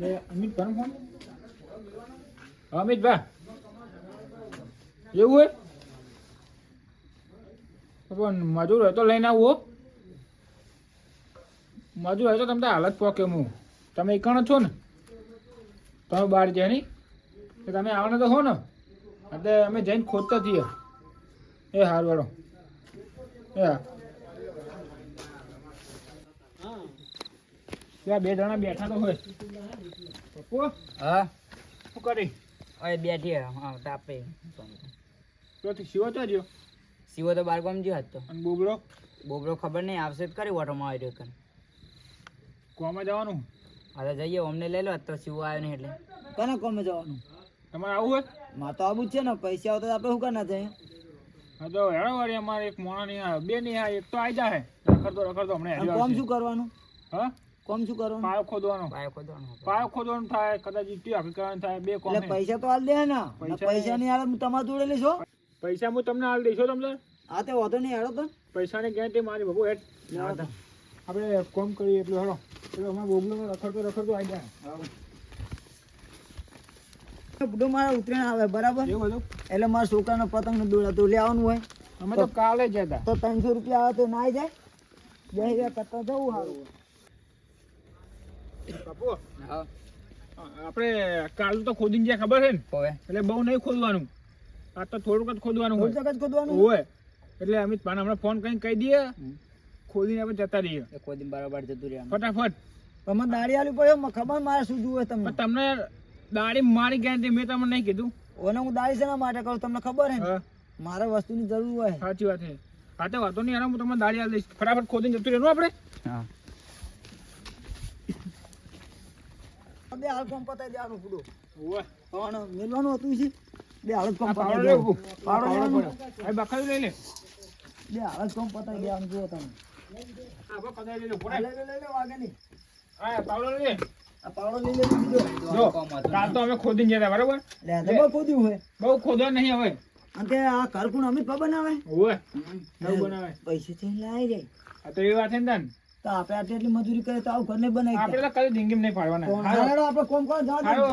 અમિત ભાઈ ફોન અમિતભાઈ એવું હોય મજૂર હોય તો લઈને આવો મજૂર હોય તો તમે હાલત પોકે હું તમે એકણ છો ને તમે બહાર જાય નહીં તમે આવવાના તો હો ને એટલે અમે જઈને ખોદતા થઈએ એ હાર વાળો એ હા ત્યાં બે જણા બેઠા તો હોય પપ્પુ હા શું કરી હવે બેઠી હા તાપે તો શિવો તો રહ્યો શિવો તો બાર ગામ જ્યો હતો અને બોબડો બોબડો ખબર નહીં આવશે તો કરી ઓટોમાં આવ્યો કન કોમાં જવાનું હવે જઈએ અમને લઈ લો તો શિવો આવ્યો નહીં એટલે કને કોમે જવાનું તમારે આવું હોય માં તો આવું જ છે ને પૈસા આવતા આપણે શું કરના જાય હા તો હેડો વાળી અમારે એક મોણા નહીં આવે બે નહીં આવે એક તો આવી જાય રખડતો હમણાં કોમ શું કરવાનું હા કોમ શું કરવાનું પાયો ખોદવાનો પાયો ખોદવાનું થાય કદાચ ઈટી હકીકરણ થાય બે કોમ એટલે પૈસા તો હાલ દે ને પૈસા નહીં હાલ હું તમારે જોડે લઈશો પૈસા હું તમને હાલ દઈશો તમને હા તે વાંધો નહીં હેડો તો પૈસાની ગેરંટી મારી ભગો હેડ આપણે કોમ કરીએ એટલું હેડો એટલે અમારે બોબલો રખડતો આવી જાય બુડો મારા ઉતરેણ આવે બરાબર એવું બધું એટલે મારા છોકરાનો પતંગ દોડા તો લેવાનું હોય અમે તો કાલે જ હતા તો 300 રૂપિયા આવે તો ના આવી જાય 10 કરતા જવું સારું કપો આપણે કાલ તો ખોદીને જ્યાં ખબર છે ને હવે એટલે બહુ નહીં ખોદવાનું આ તો થોડુંક જ ખોદવાનું હોય જગત ખોદવાનું હોય એટલે અમિત ભાઈ હમણાં ફોન કરીને કહી દઈએ ખોદીને આપણે જતા રહીએ કોઈ દિન બરાબર જતું રહ્યા ફટાફટ તમે દાડી આલી પડ્યો ખબર મારે શું જોવે તમને પણ તમને દાડી મારી ગેરંટી મેં તમને નહીં કીધું ઓને હું દાડી શેના માટે કરું તમને ખબર હે ને હા મારે વસ્તુની જરૂર હોય સાચી વાત છે હા તો વાંધો નહીં હું તમને દાડી આલી દઈશ ફટાફટ ખોદીને જતું રહેવાનું આપણે હા બે હાલ કોમ પતાઈ દેવાનું પૂડો ઓય પણ મેલવાનું હતું છે બે હાલ કોમ આ પતાઈ પાવડો દેવાનું લેવું પાવડો લેવાનું આ બખાડું લઈ લે બે હાલ કોમ પતાઈ દેવાનું જુઓ તમે આ બખાડું લઈ લે લઈ લે વાગે નહીં આ પાવડો લઈ લે આ પાવડો લઈ લે બીજો જો કાલ તો અમે ખોદીને જતા બરાબર લે તો બહુ ખોદ્યું હોય બહુ ખોદવા નહીં હવે અને તે આ ઘર કોણ અમિત બાબા બનાવે ઓય નવું બનાવે પૈસે થી લાવી જાય આ તો એ વાત છે ને તાન તો આપણે આટલી મજૂરી કરે તો આવું ઘર નહીં બનાવી આપણે તો કદી જિંદગી નહીં પાડવાના હાલો આપણે કોમ કોણ જવા દે હારો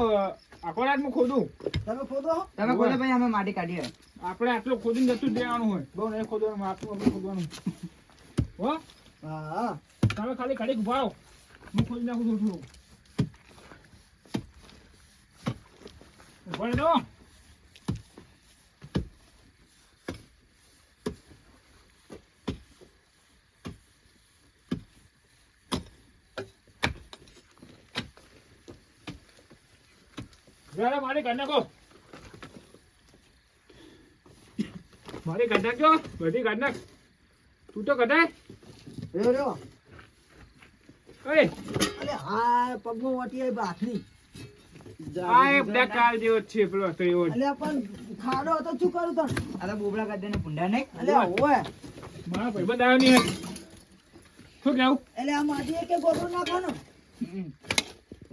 આખો રાત હું ખોદું તમે ખોદો તમે ખોદો ભાઈ અમે માટી કાઢીએ આપણે આટલું ખોદીને જતું જ દેવાનું હોય બહુ નહીં ખોદવાનું આટલું આપણે ખોદવાનું હો હા તમે ખાલી ઘડીક ઉભા રહો હું ખોદી નાખું છું થોડું ઉભા રહો મારી કાઢ નાખો મારી કાઢ નાખજો બધી કાઢ નાખ તું તો કઢાય રહ્યો અરે અલે હા પગમાં વાટી આવી ભાખરી આ એક બ્લેક કાર જેવો છે પેલો તો એવો જ. અલે પણ ખાડો હતો શું કરું તને આ તો બોબડા કાઢે ને પુંડા નહીં અલે ઓય મારા ભાઈબંધ આવ્યો નહીં શું કેવું એટલે આ માટી કે ગોબરો નાખવાનો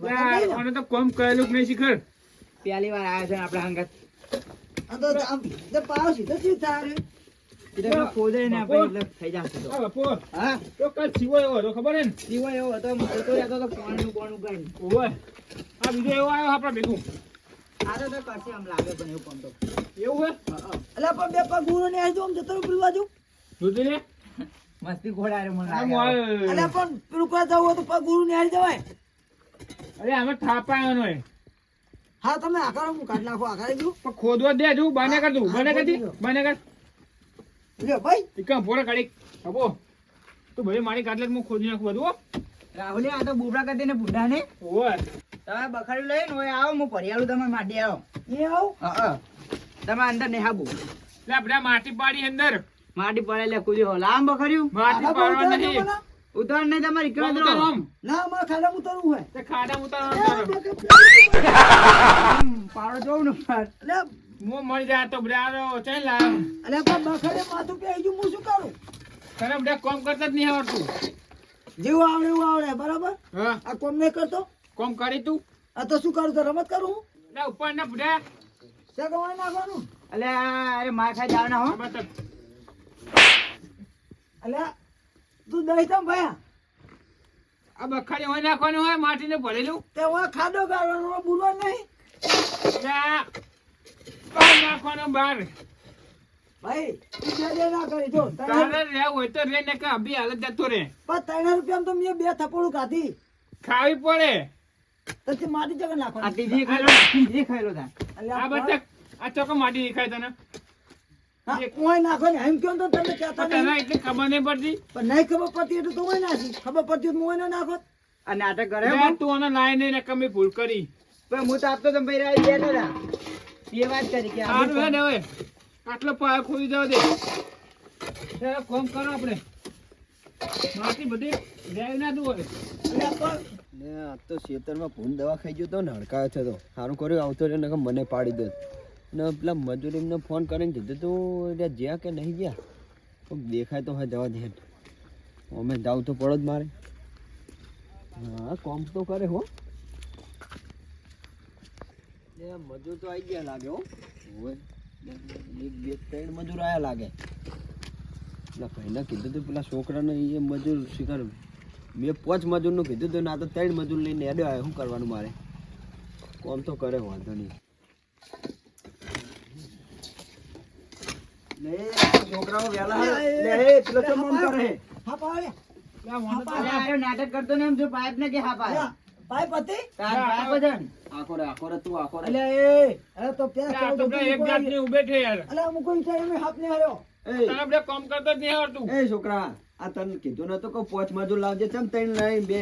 યાર આને તો કોમ કરેલું જ નહીં શીખર પહેલી વાર આવ્યા છે આપણે હંગત આ તો આમ તે પાવ સીધો સીધ થાય રે એટલે ખોદે ને આપણે એટલે થઈ જશે તો આ બાપુ હા તો કાલ સીવો એવો હતો ખબર હે ને જીવો એવો હતો મોટો રહેતો તો કોણનું કઈ ઓય આ બીજો એવો આવ્યો આપણા ભેગું આ તો કરશે આમ લાગે પણ એવું કોમ તો એવું હે અલે પણ બે પગ ગુરો ને આજો આમ જતો રહો પેલું બાજુ જોતી લે મસ્તી ઘોડા રે મને આ લાગે મોલ. અલે પણ પેલું કા જવું હોય તો પગ ગુરો ને આઈ જવાય અરે આમે થાપા આવ્યો હોય હા તમે આકારો હું કાઢ નાખો આકારે જો પણ ખોદવા દે હજુ બને કર તું બને કરતી બને કર લ્યો ભાઈ એકમ પોરે કાઢી બાપુ તું ભલે મારી કાઢલે હું ખોદી નાખું બધું હો. રાહુલ આ તો બોબડા કાઢે ને પુંડા ને ઓય તમે બખાડ્યું લઈને હોય આવો હું પરિયાળું તમે માટી આવો એ આવ હા તમે અંદર નહીં હાબુ લે આપણે માટી પાડી અંદર માટી પડે લે કુદી હો લાંબ બખાડ્યું માટી પાડવા નહીં ઉતાર નહીં તમારી આમ ઇકડો ઉતારો આમ. ના મારે ખાડા ઉતરવું હોય તે ખાડા ઉતારવાનું તારે. પાડો જોઉં ને પર અલે હું મળી જાય તો બ્રારો ચાલ લાવ અલે પણ બખડે માથું કે આઈજુ હું શું કરું તને બધા કોમ કરતા જ નહીં આવડતું જેવું આવડે એવું આવડે બરાબર હા આ કોમ નહીં કરતો કોમ કરી તું આ તો શું કરું તો રમત કરું હું લે ઉપર ના બુઢા શેકવાય નાખવાનું અલે અરે માર ખાઈ જાવ ના હો અલે તું દઈ તમ ભાઈ આ બખાડી હોય નાખવાનું હોય માટીને ભરેલું તે હું ખાડો ગાળવાનો બોલો નહીં ત્યાં બહાર નાખવાનો બહાર ભાઈ તું જે ના કરી જો તારે રહેવું હોય તો રે ને કે અભી હાલત જતો રે પણ 3 રૂપિયા તો મેં 2 થપ્પડું ખાધી ખાવી પડે તો તે માટી જગર આ નાખવાની ત્રીજી ખાઈ લો તા આ બધા આ ચોકો માટી દેખાય તને કોઈ નાખો ને એમ કેમ તો તમે કહેતા તને નહીં એટલે ખબર નહીં પડતી પણ નહીં ખબર પડતી એટલે તો હોય નાખી ખબર પડતી તો હું નાખો આ નાટક કરે લે, તું આને લાય નહીં ને કમી ભૂલ કરી પણ હું તો આપતો તો ભાઈ રાઈ બેઠો હતા એ વાત કરી કે સારું હે ને હવે આટલો પાયો ખોઈ જવા દે ચાલો કોમ કરો આપણે માટી બધી જાય ના દઉં હવે ને આ તો ખેતરમાં ભૂન દવા ખાઈ ગયો તો ને હડકાયો છે તો સારું કર્યું આવતો રહ્યો ને મને પાડી દે ને પેલા મજૂરીને ફોન કરીને કીધું તું એટલે જ્યાં કે નહીં ગયા કોક દેખાય તો હા જવા દે અમે જાવ તો પડો જ મારે હા કોમ તો કરે હો મજૂર તો આવી ગયા લાગે હો હોય 1 2 3 મજૂર આયા લાગે પેલા ભાઈને કીધું તું પેલા છોકરાને એ મજૂર શિકાર મેં 5 મજૂરનું કીધું હતું ના તો 3 મજૂર લઈને હેડ્યો આવ્યો શું કરવાનું મારે કોમ તો કરે વાંધો નહીં છોકરાઓ વેલા લે પેલો તો મન કરે હા પાડે અરે આ નાટક કરતો ને એમ જો પાઇપ ને કે હા પાય ભાઈ પતિ તાર પાઇપ જ આખો રે તું આખો રે અલે એ અરે તો પ્યાસ આ તો પેલા એક જાતની ઊભે છે યાર અલે અમુક કોઈ ટાઈમ મે હાથ ને હાર્યો તને આપણે કામ કરતા જ નહીં આવડતું એ છોકરા આ તને કીધું નતું કે 5 મજૂર લાવજે ચમ 3 લઈને બે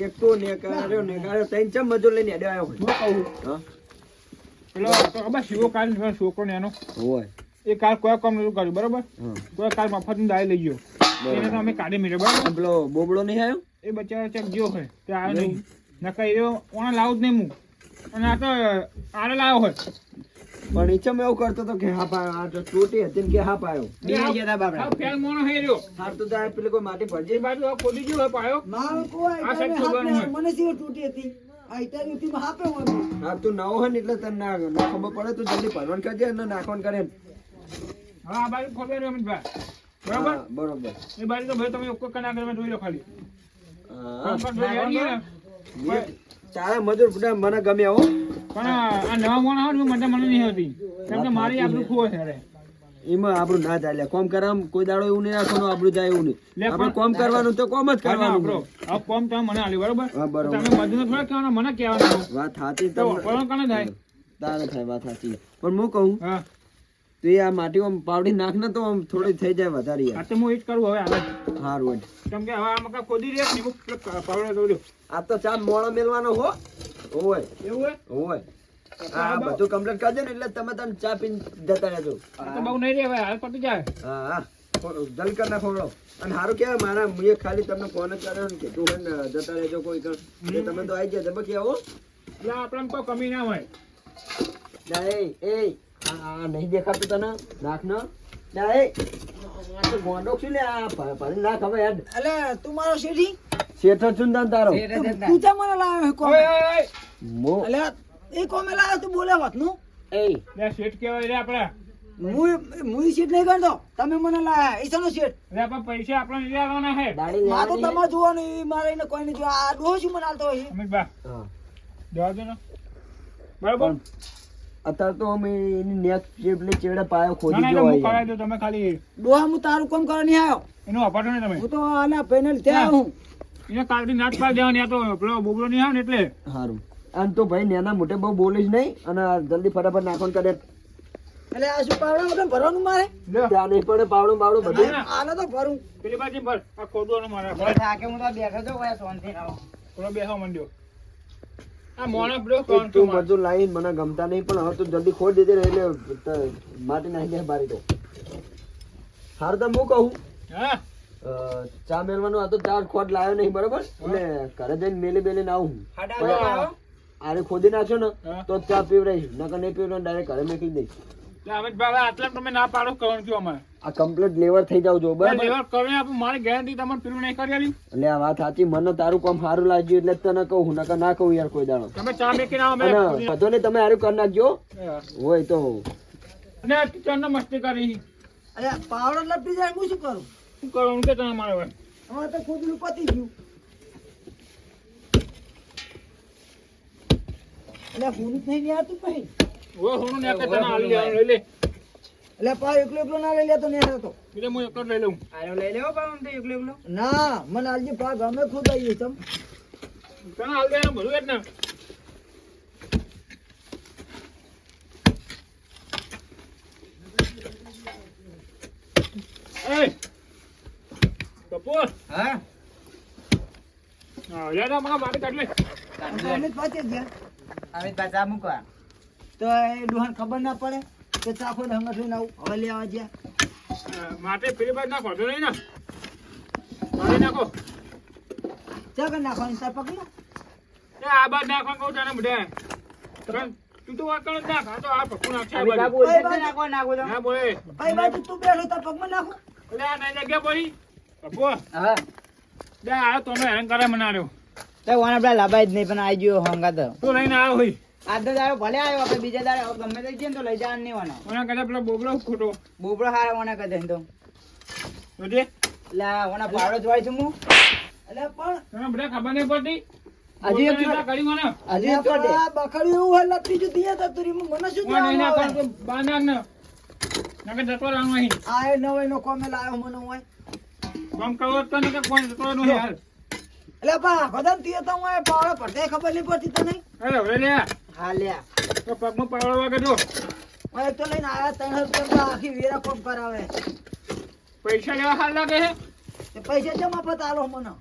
એક તો ને કર્યો ને કર્યો 3 ચમ મજૂર લઈને હેડ્યો આવ્યો હું કહું હા પેલો તો ખબર શિવો કાલ છોકરો ને એનો હોય એ કાલ કોઈ કામ નતું કર્યું બરોબર હા કોઈ કાલ મફતની દાળ લઈ ગયો એને તો અમે કાઢી મીધો બરોબર પેલો બોબડો નહીં આવ્યો એ બચારો ચક ગયો હોય તે આવ્યો નહીં નકર એ ઓને લાવું જ નહીં હું અને આ તો આરે લાવ્યો હોય પણ એ ચમ એવું કરતો તો કે હા પાયો આ તો તૂટી હતી ને કે હા પાયો બે ગયા તા બાપડા આ ફેલ મોણો હે રહ્યો હાર તો જાય પેલી કોઈ માટી એ ભરજે બાજુ આ ખોદી ગયો હોય પાયો મારો કોઈ આ સાઈડ ટાઈમે હાથ ખોદવાનું ને મને સીવો તૂટી હતી આ ઈટાની ઉતી માં હાપે હોય હા તું નવો હોય ને એટલે તને ના ખબર પડે તું જલ્દી ભરવાનું કરજે અને નાખવાનું કરે હા આ બાજુ ખોદે રહ્યો અમિતભાઈ બરોબર હા, બરોબર એ બાજુ તો ભાઈ તમે ઓકો કના તમે જોઈ લો ખાલી હા પણ જોઈ આવીએ ને. ચારે મજૂર બધા મને ગમ્યા હો પણ આ નવા મોણા હોય ને મને નહીં હોતી કેમ કે મારી આપણું ખુઓ છે અરે એમાં આપણું ના ચાલે કોમ કરામ કોઈ દાડો એવું નહીં રાખવાનું આપણું જાય એવું લે નહીં પણ- આપણે કોમ કરવાનું તો કોમ જ કરવાનું આપણો આ કોમ તમે મને આલ્યું બરોબર હા, બરોબર. તમે મજૂર થોડા કહેવાના મને કહેવાના વાત સાચી તો તમને વપરાણ કોને થાય તારે થાય વાત સાચી પણ હું કહું હા તો એ આ માટી આમ પાવડી નાખ ને તો આમ થોડી થઈ જાય વધારે આ યાર તો હું એ જ કરું હવે હાલ હારું કેમ કે હવે આ મકા ખોદી રહ્યા ને પાવડે દોડ્યો આ તો ચાર મોળો મેલવાનો હો હોય એવું હે હોય આ બધું કમ્પ્લીટ કરજો ને એટલે તમે તને ચા પીને જતા રહેજો આ તો બહુ નહીં રે હવે હાલ પતી જાય હા હા જલ્દી કરી નાખો હળો. અને સારું કહેવાય મારા મુએ ખાલી તમને ફોન જ કર્યો ને કીધું હોય ને જતા રહેજો કોઈ કણ. એટલે તમે તો આવી ગયા જબકી આવો એટલે આપણને કોઈ કમી ના હોય જા એ આ નહીં દેખાતું તને નાખ ન જા એ આ તો ગોંડો છું લે આ ભરી નાખ હવે હેડ અલે તું મારો શેઠી શેઠ છું ને તારો તું ચા મને લાવ્યો કોમ ઓય ઓય ઓય મો અલે એ કોમે લાવ્યો તું બોલે વાત નું એ લે શેઠ કહેવાય રે આપડા મુઈ શેઠ નહીં કરતો તમે મને લાવ્યા ઈસાનો શેઠ એટલે આપણે પૈસા આપણે લઈ આવવાના હે દાડી માં તો લેવાની તમારે જોવાનું ઈ મારે એને કોઈ નહીં જોવા આ ડોહ શું મને હાલતો હોય છે? અમિતભા હા જવા દો ને બરાબર પણ અત્યારે તો અમે એની નેક ચેપલે ચેડે પાયો ના ખોદી ના ગયો હું હોય કરાવી દઉં તમે ખાલી ડોહા હું તારું કામ કરવા નહીં આવ્યો એનું અપાટો ને તમે હું તો આના પેનલ ત્યાં હું એને કાલથી નાચ પાડ દેવાની આ તો પેલો બોબડો નહીં આવે ને એટલે સારું આમ તો ભાઈ નેના મોટે બહુ બોલીશ નહીં અને આ જલ્દી ફટાફટ નાખવાનું કરે એટલે આ શું પાવડા વગર ભરવાનું મારે લ્યો. ત્યાં નહીં પડે પાવડું બાવડું બધું ના, ના. આને તો ભરું પેલી બાજુ ભર આ ખોદવાનું મારે થાકે હું તો બેઠો તો ઓય શાંતિ રહો પેલો બેસવા માંડ્યો આ મોણે પેલો એક કોણ તું મજૂર લાવીને મને ગમતા નહીં પણ હવે તું જલ્દી ખોદ દીધી ને એટલે માટી નાખી દે બારી તો હારું તો હું કહું હા ચા મેળવાનું આ તો ચાર ખોટ લાવ્યો નહીં બરોબર એટલે ઘરે જઈને મેલી બેલીને આવું હાડા પછી આવો. આરે ખોદી નાખ્યો ને હા. તો જ ચા પીવડાવીશ નકર નહીં પીવડાવ ડાયરેક્ટ ઘરે મેકી દઈશ એટલે અમિતભાઈ આટલા તમે ના પાડો કરવાનું કયો અમારે આ કમ્પ્લીટ લેવર થઈ જાવ જો બરાબર લેવલ કરે આપું મારી ગેરંટી તમારે પેલું નહીં કરી આલી એટલે આ વાત સાચી મને તારું કામ સારું લાગ્યું એટલે જ તને કહું નકર ના કહું યાર કોઈ દાડો તમે ચા મેકીને આવો અને અમે બધો ને તમે હારું કરી નાખજો હોય તો અને કિચન મસ્તી કરી અરે પાવડા લપટી જાય હું શું કરું શું કરવાનું કે તમે મારે હવે હવે તો ખુદનું પતી ગયું એટલે પૂરું થઈ ગયા તું પછી ઓ હોનું ને તને આલી લેવાનું લઈ લે એટલે પા એકલો એકલો ના લઈ લેતો ને તો એટલે હું એકલો જ લઈ લઉં આયો લઈ લેવો પાઉં તો એકલો એકલો ના મને આલજી પા ગમે ખુદ આવી તમ તને હાલ દે બધું જ ને એ કપૂર હા યાર મારા બારી કાઢ લે અમે પાછે ગયા હવે પાછા મૂકવા તો એ ડોહાને ખબર ના પડે કે ચાખો ઢંગ થઈને આવું હવે લેવા ગયા માટે પેલી બાજુ નાખો તો નહીં ને બારી નાખો ચાક નાખવાની તાર પકડ્યું એ આ બાજુ નાખવા કહું તને બધા તું તો વાકણ જ નાખ આ તો આ પકું નાખશે આ હવે બાજુ બોલ નાખો નાખો તો ના બોલે ભાઈ બાજુ તું બેઠો તાર પગમાં નાખો એટલે આ નહીં જગ્યા પડી કપૂર હા દે આ તો અમે હેરાન કરે મનાર્યો તો ઓન આપડા લાભાય જ નહીં પણ આવી ગયો હોંગા તો તું લઈને આવ્યો હોય આજ તો દાડો ભલે આવ્યો આપણે બીજા દાડે ગમે તે જઈએ ને તો લઈ જવાનું નહીં ઓને ઓના કદાચ પેલો બોબલો ખોટો બોબડો હારે ઓને કહે તો જોજે એટલે ઓના પાવડો જોવાય છું હું એટલે પણ તને બધા ખબર નહીં પડતી હજી એક બોલતા કરી મને હજી એક પડે આ બકરી એવું હોય લપટી જતી હતા તુરી મને શું કોઈ નહીં જવાનું નાખવાનું આવે? તો બહાર નાખ ને નકર જતો રહેવાનું અહીં આ એ નવો એનો કોમે લાવ્યો મને હોય કામ કરવો તો નહીં કે કોઈ જતો રહેવાનું હાલ એટલે પા કદમ તીએ તો હું પાવડો પડતે ખબર નહીં પડતી તો નહીં અરે હવે લે હા લ્યા તો પગમાં પાવડો વાગે જો હવે તો લઈને આયા 3000 આખી વેરા કોમ કરાવે પૈસા લેવા હાલ લાગે છે તે પૈસા જમા પત આલો મને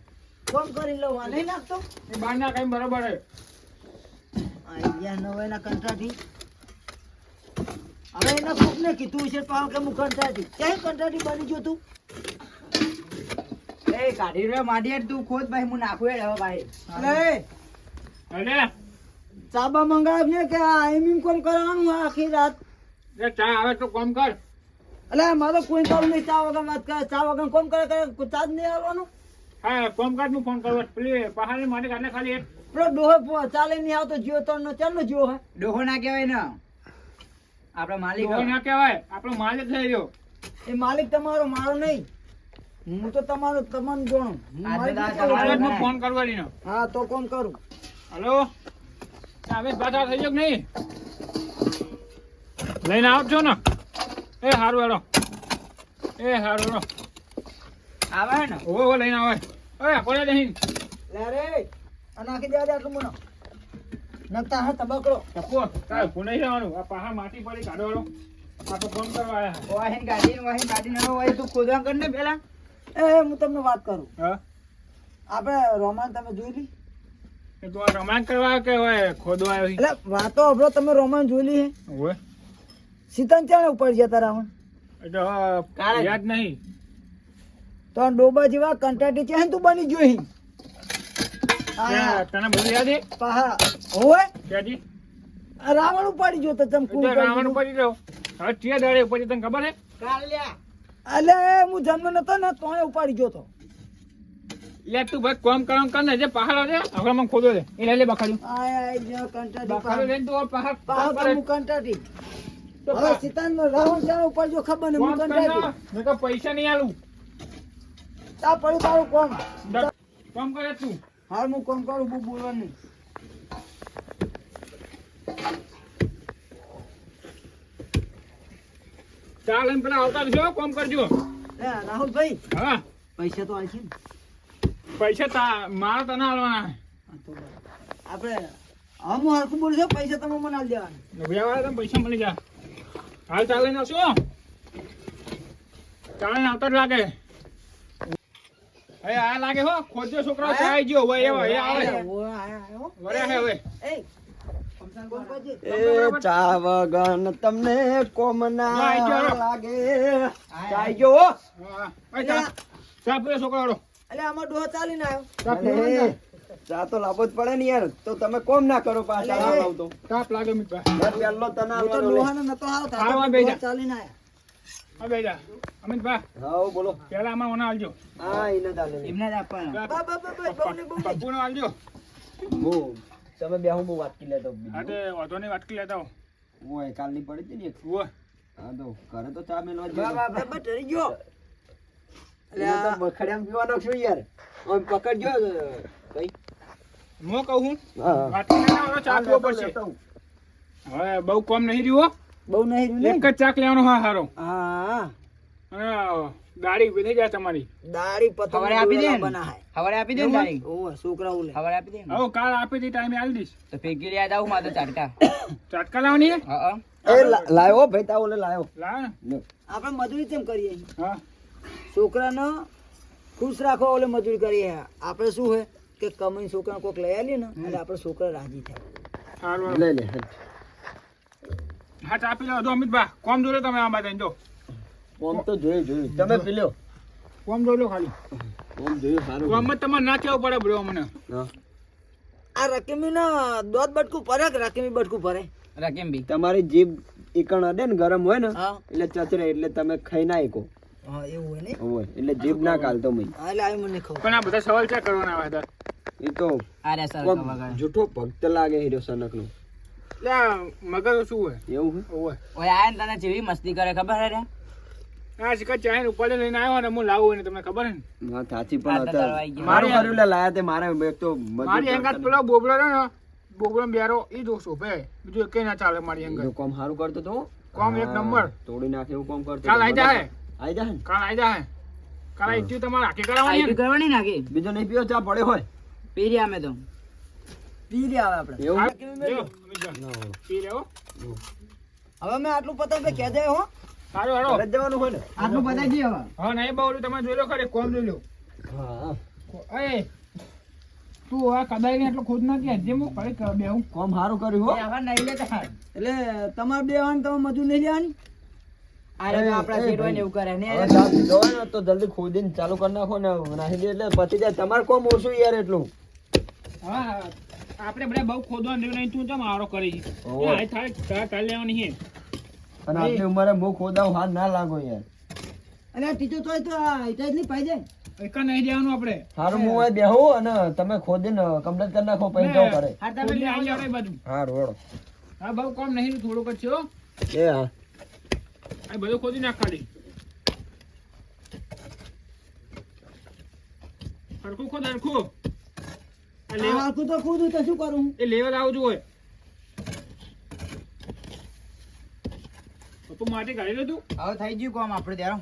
કોમ કરી લઉં આ નહીં નાખતો એ બહાર ના કઈ બરોબર છે અહીંયા નવો એના કંટાટી હવે એના કોકને કીધું છે પાવ કે હું કંટાટી ક્યાંય કંટાટી બની ગયો તું એ કાઢી રહ્યો માડી તું ખોદ ભાઈ હું નાખું હવે ભાઈ એટલે અરે ચાબા મંગાવ ને કે આ એમ કોમ કરવાનું આ આખી રાત એ ચા આવે તો કામ કર એટલે મારો કોઈ કામ નહીં ચા વગર વાત કરે ચા વગર કોમ કરે ચા જ નહીં આવવાનું હા કામ કર નું ફોન કરવો પેલી પહાડી માટે કાલે ખાલી એક પેલો ડોહો ચાલે નહીં આવતો જીઓ તો ચાલો જીઓ હે ડોહો ના કહેવાય ને આપડા માલિક કોઈ ના કહેવાય આપણો માલિક થઈ ગયો એ માલિક તમારો મારો નહીં હું તો તમારો તમને ગણું હું આ માલિક દાદા નથી. મારે જ હું ફોન કરવાની નો હા તો કોમ કરું હલો આવે બાધા થઈ ગયો કે નહીં લઈને આવ છો ને એ હારું હેડો એ હારું હેડો આવે ને ઓવો લઈને આવે એ કોલે નહીં લે રે આ નાખી દેવા દે આટલું મને નકતા હા તબકડો કપો તારે ફોન નહીં જવાનું આ પહાડ માટી પડી કાઢવાનો આ તો ફોન કરવા આવ્યા વાહીન ગાડી ન હોય તું ખોદવા કર ને પેલા એ હું તમને વાત કરું હા આપણે રોમાન તમે જોઈ લી એ તું આ રમાણ કરવા આવ્યો કે હોય ખોદવા આવ્યો છે? એટલે વાતો હબળો તમે રોમાન જોઈ લી હે ઓવે સીતન ચાણે ઉપર જતા રાવણ એ તો કાલે. યાદ નહીં તો આ ડોબા જેવા કંટાટી છે તું બની જોઈ તને બધું યાદ છે પહા હોય ક્યાંથી આ રાવણ ઉપાડી ગયો તો તમે એ તો રાવણ પડી ગયો હવે ચિયા દાડે પડી તને ખબર છે કાલ્યા અલે હું જન્મ નતો ને તોય ઉપાડી ગયો તો લે તું ભાઈ કોમ કરવાનું કર ને જે પહાડ છે હવે મને ખોદો દે એ લઈ લે બખાડ્યું આય જો કંટાટી બખાડ્યું લઈને તું હવે પહાડ પહા કોમ તો કરે. હું કંટાટી તો હવે સીતાન રાવણ ચાણે ઉપાડી ગયો ખબર ને હું કોમ કર કંટાટી ના. નકર પૈસા નહીં આલું આ પડી તારું કોમ કોમ કરે તું હાલ હું કોમ કરું બહુ બોલવાનું નહીં ચાલ એમ પેલા આવતા છો કોમ કરજો લે રાહુલભાઈ હા પૈસા તો આવશે ને પૈસા મારા તને આલવાના હા તો બરાબર. આપણે હા હું હરખું બોલું છું પૈસા તમે મને આલી દેવાના વ્યવહાર તમે પૈસા મળી જા હાલ ચાલે ને આવશો ચાલે ને આવતા જ લાગે હવે આ લાગે હો ખોજો છોકરાઓ આયા? ચાઈ ગયો હોય એવા એ આવે ઓય, આયા. વળ્યા હે હવે એ કોમ કરજે. એ ચા વગર તમને કોમ ના, ના આઈ ગયો. લાગે ચાઈ ગયો હો. હા ભાઈ ચા ચા પીએ છોકરાઓ અલે આમાં ડોહો ચાલીને આવ્યો ચા પીવો અરે, ચા તો લાવવો જ પડે ને યાર તો તમે કોમ ના કરો પાછા અરે. લાવ તો તાપ લાગે મિત્ર પેલો તને હું તો આલવાનો લે. ડોહાને નતો હાલતો, આ તો હા, ડોહો બેજા. ચાલીને આવ્યા હા બેજા અમિતભાઈ હાઉ બોલો પેલા આમાં ઓના આલજો હા એને ચાલે લે. એમને જ આપવાના બા, બા, બા, બા, બહુ નહીં, બહુ નહીં. પપ્પુનો આલજો હું તમે બે હું વાત કરી લેતો હા તે વાંધો વાટકી લેતા હો ઓય કાલની પડી હતી ને એક. ઉવ્વ. હા તો ઘરે તો ચા મેલવા જ બા, બા, બા, બા, ડરી ગયો. અલે આ બખડ્યામ પીવાનો છું યાર આમ પકડજો કઈ હું કહું હું હા વાટકી લઈને આવો, ચા પીવો પડશે લેતો હું. હવે બહુ કોમ નહીં રહ્યું હો. બહુ નહીં રહ્યું એક ને? જ ચાક લેવાનો હા હારો હા અને ગાડી ઉભી થઈ જાય તમારી. દાઢી પતંગ સવારે આપી દે ને. બનાય સવારે આપી દે ને તારી. ઓય છોકરાઓ લે સવારે આપી દે ને. હવે કાલ આપી દી ટાઈમે આલી દઈશ. તો ફેંકી યાદ આવું મારે તો ચાટકા. ચાટકા લાવવાની હે? હા લાયો ભાઈ તાવ ઓલે લાયો લાવ ને. લ્યો. આપણે મજૂરી કેમ કરીએ હા છોકરાને ખુશ રાખો ઓલે મજૂરી કરીએ આપણે શું હે કે કમાઈને છોકરાને કોક લઈ આલીએ ને એટલે આપણે છોકરા રાજી થાય સારું લે લે હા ચાપી લાવો. જો અમિતભાઈ કોમ જોડે તમે આ બાજુ જો ઓમ તો જોયું તમે પી લ્યો કોમ જોઈ લો ખાલી. ઓમ જોયું સારું કોમ જ તમારે ના કહેવું પડે બ્રો મને. હા. આ રકમી ના દોધ બટકું ભરે કે રકમી બટકું ભરે રાકેમ બી. તમારી જીભ એકણ અડે ને ગરમ હોય ને હા એટલે ચચરે એટલે તમે ખાઈ ના શકો હા એવું હોય ને હોય એટલે જીભ ના કાલતો મય હા એટલે આવી મને ખબર પણ આ બધા સવાલ ચેક કરવાના આવે હતા. એ તો આ રે સર કોક વગાડ. જૂઠો ભક્ત લાગે હીરો સનક નો એટલે આ મગજ શું હોય એવું હે ઓય ઓય આયા ને તને જેવી મસ્તી કરે ખબર હે રે. આ શિકાર ચાહે ઉપર લઈને આવ્યો ને હું લાવું ને તમને ખબર હે ને. વાત સાચી આ પણ તો દળવાઈ ગયો. મારું કર્યું લે લાયા તે મારે એક તો મારી અંગાત પેલો બોબડો રહ્યો ને બોબડો બેરો ઈ દોસ્તો ભાઈ બીજું એકેય ના ચાલે મારી અંગાત. જો કોમ સારું કરતો તો કોમ એક નંબર. તોડી નાખે એવું કોમ કરતો કાલ આઈ જાહે. આઈ જાય ને કાલ આઈ જાહે. કાલ આઈ તમારે આખી કરાવવાની આઈડી હે ને? કરવાની નાખી. બીજો નહીં પીવો ચા પડ્યો હોય પીરી અમે તો. પી લે આવે આપણે એવું હા, રકમી મેં લ્યો, અમિતભાઈ. પી રહ્યો. હવે મેં આટલું પતંગ તો કહેજે હો સારું હાલો. ઘરે જ જવાનું હોય ને આટલું બતાવી દે હવે. હા નહીં બાવડું તમે જોઈ લો ખરી કોમ જોઈ લો. હા એ તું આ કદાઈ ને એટલો ખોદ ના કે જે હું ખરી બેહું. કોમ સારું કર્યું હો એ હવે નહીં લેતા. એટલે તમારે બે વાન તમે મજૂર નહીં લેવાની આ રે તો આપણા શેઠ હોય ને એવું કરે ને. હવે ચા પીધો હોય ને તો જલ્દી ખોદીને ચાલુ કરી નાખો ને નાખી દે એટલે પતી જાય તમારે કોમ ઓછું યાર એટલું હા આપણે બધા બહુ ખોદવાનું રહ્યું નહીં તું ચમ આરો કરી. ઓહો. એ થાય ચાલ લેવાની હે. અને આટલી ઉંમરે બહુ ખોદાવ હાથ ના લાગો યાર અને આ ટીચર તો તો આ ઇટાજ નહીં પાઈ જાય એકા નહીં જવાનું આપણે. સારું હું અહીં બેહું અને તમે ખોદીને કમ્પ્લીટ કરી નાખો પછી જાઓ કરે હા તમે ખોદીને આઈ જાવ એ બાજુ. હા રોડો હા બહુ કામ નહીં થોડુંક જ છે હો. એ હા આ બધું ખોદી નાખ ખાલી. હરખું ખોદ હરખું. આ લેવલ આખું તો ખુદ તો શું કરું એ લેવલ આવતું હોય. તો તું માટી કાઢી લે તું. હવે થઈ ગયું કોમ આપણે ત્યારે.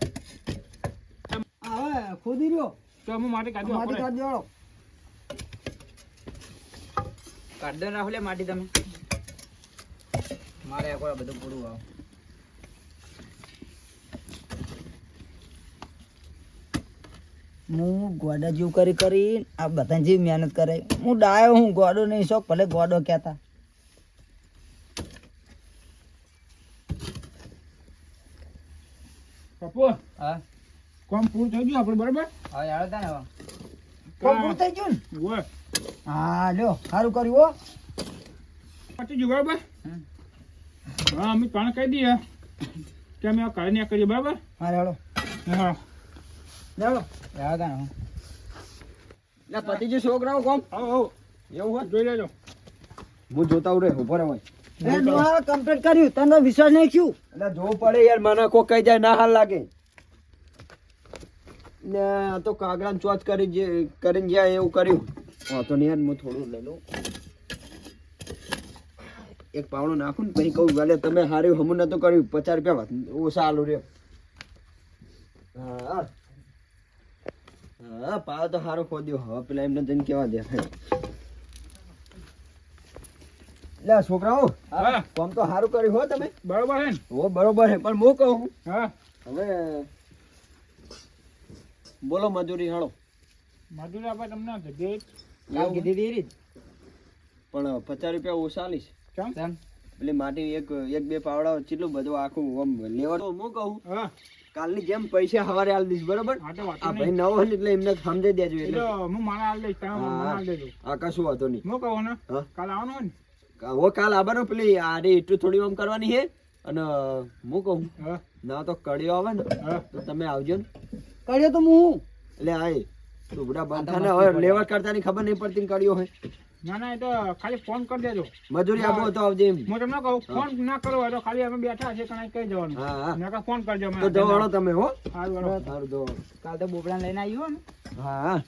હવે ખોદી રહ્યો તો હું માટી કાઢું માટી આપણે. કાઢ દેવાળો કાઢ દો રાહુલે માટી તમે. મારે એક વાર બધું પૂરું આવ. હું ગોડા જેવું કરી આ બધા જેવી મહેનત કરે હું ડાયો હું ગોડો નહીં શોખ ભલે ગોડો કહેતા પપ્પુ હા કોમ પૂરું થઈ ગયું આપણે બરાબર. હવે યાર હતા ને હવે. કોમ પૂરું થઈ ગયું ને હોય હા લ્યો સારું કર્યું હો પતી ગયું બરાબર. હમ. હા અમે પાણી કહી દઈએ કે અમે આ કાઢી કરીએ બરાબર. હા હેડો હા હેડો યાર હતા ને હવે. ના પતિ જે છોકરાઓ કોમ આવો આવો એવું હોય જોઈ લેજો. હું જોતા ઉરે ઉભો રહે એ ડોહા કમ્પ્લીટ કર્યું તને વિશ્વાસ નહીં થયું એટલે જોવું પડે યાર મને કોઈ કહી જાય ના હાલ લાગે ને આ તો કાગડા ચોથ કરીને જ્યાં એવું કર્યું હા તો ને યાર હું થોડું લઈ લઉં એક પાવડો નાખું ને પછી કહું ભલે તમે હાર્યું હમું નતું કર્યું 50 રૂપિયા ઓછા આલુ રહ્યો હા હા પાવ તો સારો ખોદ્યો હવે પેલા એમને જઈને કેવા દે લે છોકરાઓ હા કામ તો સારું કર્યું હો તમે બરોબર હે ને. હો બરોબર છે પણ હું કહું હા હવે બોલો મજૂરી હાળો મજૂરી આપણે તમને જગ્યાએ કાલ કીધી હતી એ રીત. પણ 50 રૂપિયા ઓછા આલીશ કેમ? કેમ? એટલે માટી એક બે પાવડા કેટલું બધું આખું આમ લેવા તો હું કહું હા કાલની જેમ પૈસા હવારે આલી દઈશ બરોબર હા તો વાંધો આ ભાઈ નહીં. નવો હોય ને એટલે એમને સમજાઈ દેજો એટલે એટલે હું મારા હાલ દઈશ તમે મને હાલ દેજો. આ કશું વાંધો નહીં હું કહું ને હા કાલ આવવાનું હોય ને. હો કાલ આવવાનો પેલી આરે એટલું થોડી આમ કરવાની છે અને હું કહું હા ના તો કડિયો આવે ને હા તો તમે આવજો ને કર્યો તો હું એટલે આય ઢોબડા બંધાને હવે લેવડ કરતાની ખબર નહીં પડતી ને કડિયો હોય ના ના એ તો ખાલી ફોન કરી દેજો. મજૂરી આપો તો આવજે એમ હું તમને કહું ફોન ના કરવો હોય તો ખાલી અમે બેઠા છે કણાઈ કહી જવાનું. હા હા નકર ફોન કરજો તો જવાળો તમે હો સારું હાલો. સારું જવાળો કાલ તો બોબડા લઈને આવ્યો ને. હા હા